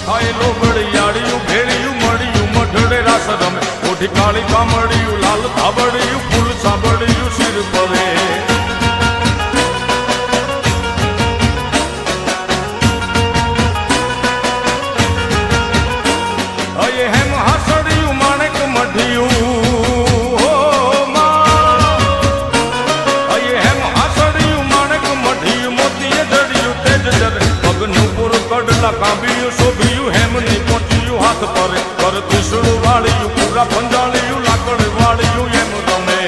ખાયેલો બળિયાળિયું ભેળિયું મળ્યું મઢડે રાસ રમે ઓઢી કાળી કામળિયું લાલ ધાબળિયું ફૂલ સાંભળિયું શિર પરે અયે હેમ હાસડિયું માણેક મઢિયું અયે હેમ હાસડિયું માણેક મઢિયું મોતીએ જડિયું તેજ જરે પગનું પૂર કડલા કાંબિયું શોભિયું હેમની પહોંચ્યું હાથ પરે પર ત્રિશુળ વાળિયું પૂરા પંજાળિયું લાકડ વાળિયું એમ રમે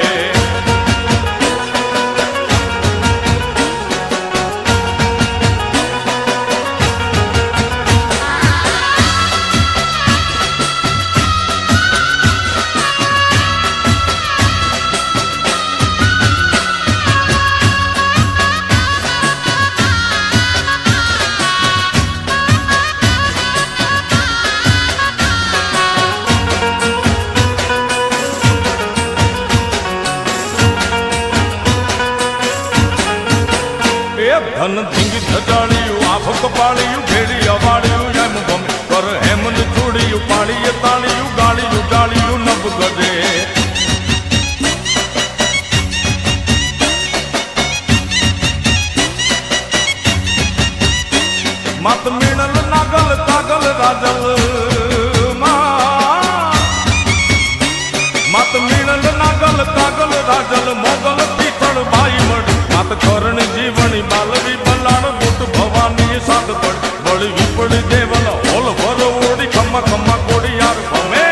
ધન ધીંગી ધજાળિયું આભ કપાળિયું ભેડી અવાળિયું એમ ગમે કર હેમન ચૂડિયું પાળીએ તાળિયું ગાળિયું જાળિયું નભ ગજે માત મીણલ નાગલ કાગલ રાજલ માત મીણલ નાગલ કાગલ રાજલ મોગલ પીથળ ભાઈ મળી માત કરણ જીવણી બાલવી બલાણ બુટ ભવાની સાત પડ બળી વિપડી દેવલ હોલ ભર ઓડી ખમ્મા ખમ્મા કોડી યાર ભમે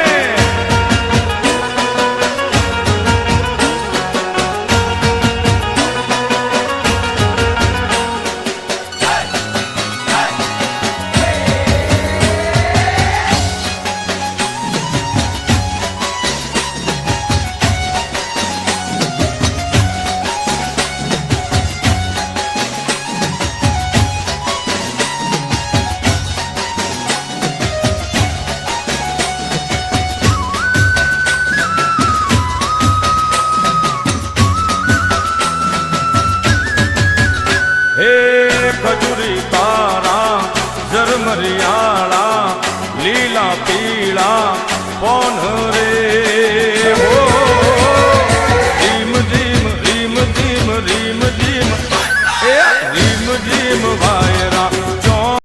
खजूरी तारा जरमरियाला लीला पीला पौन